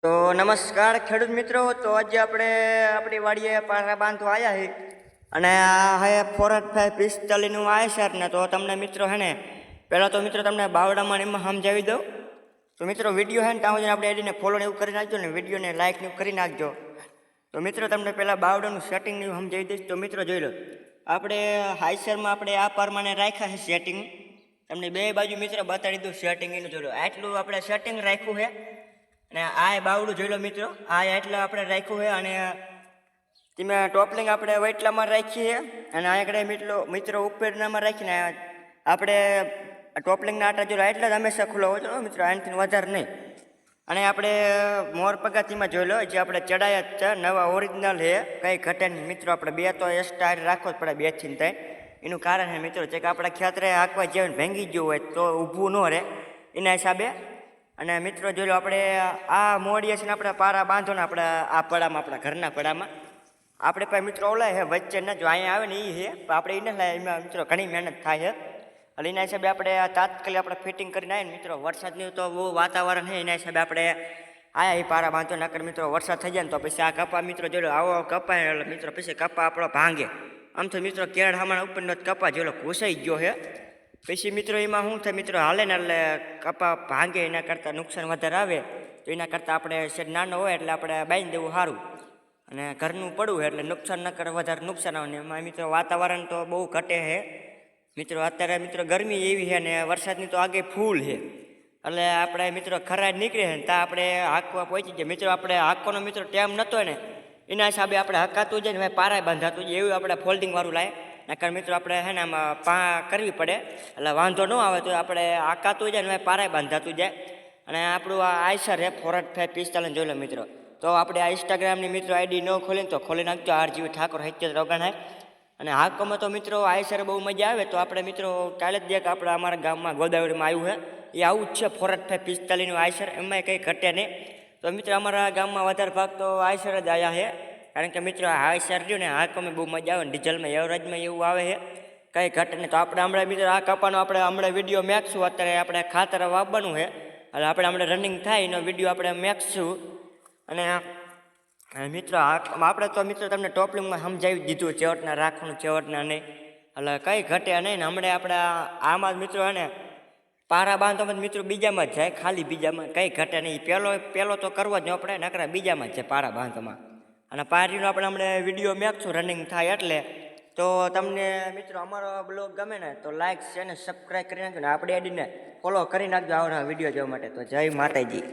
તો નમસ્કાર ખેડૂત મિત્રો. તો આજે આપણે આપણી વાડીએ પારા બાંધવા આવ્યા છે અને આ હે 4545 આયસર ને. તો તમને મિત્રો હે ને પહેલાં તો મિત્રો તમને બાવડામાં ને એમાં સમજાવી દઉં. તો મિત્રો વિડીયો હે ને ત્યાં સુધી આપણે એડીને ફોલો ને એવું કરી નાખજો ને, વિડીયોને લાઇક ને એવું કરી નાખજો. તો મિત્રો તમને પહેલાં બાવડાનું સેટિંગ ને એવું સમજાવી દઈશ. તો મિત્રો જોઈ લો, આપણે હાઈસરમાં આપણે આ પ્રમાણે રાખ્યા છે સેટિંગ. તમને બે બાજુ મિત્રો બતાડી દઉં સેટિંગ એનું. જોઈ લો, આટલું આપણે સેટિંગ રાખ્યું છે અને આ બાવડું જોઈ લો મિત્રો, આ એટલે આપણે રાખ્યું છે. અને તમે ટોપલિંગ આપણે વેટલામાં રાખીએ અને આ આગળ મિત્રો ઉપરનામાં રાખીને આપણે ટોપલિંગના આટા જોઈ લો એટલે જ હંમેશા ખુલ્લો હોય છે મિત્રો, આનાથી વધારે નહીં. અને આપણે મોર પગાતીમાં જોઈ લો, જે આપણે ચડાયા જ છે નવા ઓરિજિનલ છે, કંઈ ઘટે નહીં મિત્રો. આપણે બે તો એક્સ્ટ્રા રાખવો જ પડે, 2 થી 3. એનું કારણ છે મિત્રો છે કે આપણે ખેતરે હાંકવા જેવું ભાંગી ગયું હોય તો ઊભું ન રહે એના હિસાબે. અને મિત્રો જોઈ લો, આપણે આ મોડીએ છે ને આપણે પારા બાંધો ને આપણે આ પડામાં, આપણા ઘરના પડામાં આપણે પાસે મિત્રો ઓલાય છે વચ્ચે ને, જો અહીંયા આવે ને એ છે આપણે એને લાય, એમાં મિત્રો ઘણી મહેનત થાય છે. એટલે એના હિસાબે આપણે તાત્કાલિક આપણે ફિટિંગ કરીને આવીએ ને મિત્રો. વરસાદનું તો બહુ વાતાવરણ છે, એના હિસાબે આપણે આયા એ પારા બાંધો. નકર મિત્રો વરસાદ થઈ જાય ને તો પછી આ કપા મિત્રો જોઈ લો, આવો કપા એટલે મિત્રો પછી કપા આપણો ભાંગે. આમ તો મિત્રો કેળ હમણાં ઉપરનો કપા જોઈ લો ઘૂસાઈ ગયો છે. પછી મિત્રો એમાં શું થાય મિત્રો, હાલે ને એટલે કપા ભાંગે, એના કરતાં નુકસાન વધારે આવે. તો એના કરતાં આપણે શેડ નાનો હોય એટલે આપણે બાંધી દેવું સારું. અને ઘરનું પડવું એટલે નુકસાન ન કરે, વધારે નુકસાન આવે ને. એમાં મિત્રો વાતાવરણ તો બહુ ઘટે છે મિત્રો. અત્યારે મિત્રો ગરમી એવી છે ને વરસાદની તો આગે ફૂલ છે, એટલે આપણે મિત્રો ખરાબ નીકળે છે ને ત્યાં આપણે હાંકવા પહોંચી જાય મિત્રો. આપણે હાંકવાનો મિત્રો ટાઈમ નહોતો ને એના હિસાબે આપણે હકાતું જાય ને પારાય બાંધાતું જાય, એવું આપણે ફોલ્ડિંગ વાળું લાય. નકર મિત્રો આપણે હે ને આમાં કરવી પડે એટલે વાંધો ન આવે. તો આપણે હાંકાતું જાય ને પારાય બાંધાતું જાય. અને આપણું આ આયસર છે 4545 જોઈ લો મિત્રો. તો આપણે આ ઇન્સ્ટાગ્રામની મિત્રો આઈડી ન ખોલીને તો ખોલી નાખજો, RGV ઠાકોર 77 ઓગણાય. અને હાંકવામાં તો મિત્રો આયસર બહુ મજા આવે. તો આપણે મિત્રો કાલે જ દેખ આપણે અમારા ગામમાં ગોદાવરીમાં આવ્યું છે, એ આવું જ છે 4545 આયસર, એમાં કંઈ ઘટે નહીં. તો મિત્રો અમારા ગામમાં વધારે ભાગ તો આયસર જ આવ્યા છે, કારણ કે મિત્રો આ આયસર રહ્યું ને હાંકવામાં બહુ મજા આવે ને, ડીઝલમાં એવરેજમાં એવું આવે છે, કંઈ ઘટે નહીં. તો આપણે હમણાં મિત્રો આ કપાનો આપણે હમણાં વિડીયો મેકશું. અત્યારે આપણે ખાતર વાવવાનું છે એટલે આપણે હમણાં રનિંગ થાય એનો વિડીયો આપણે મેકશું. અને મિત્રો આપણે તો મિત્રો તમને ટોપલિંગમાં સમજાવી દીધું ચેવટના રાખવાનું, ચેવટના નહીં, એટલે કંઈ ઘટે નહીં ને. હમણાં આપણે આમાં જ મિત્રો અને પારા બાંધવામાં મિત્રો બીજામાં જ જાય, ખાલી બીજામાં કંઈ ઘટે નહીં. પહેલો તો કરવો જ ન પડે, નકરા બીજામાં જ છે પારા બાંધવામાં. અને પારીનો આપણે હમણાં વિડીયો મેકશું રનિંગ થાય એટલે. તો તમને મિત્રો અમારો બ્લોગ ગમે ને તો લાઈક, શેર અને સબસ્ક્રાઈબ કરી નાખજો ને આપણે એડીને ફોલો કરી નાખજો આવવાના વિડીયો જોવા માટે. તો જય માતાજી.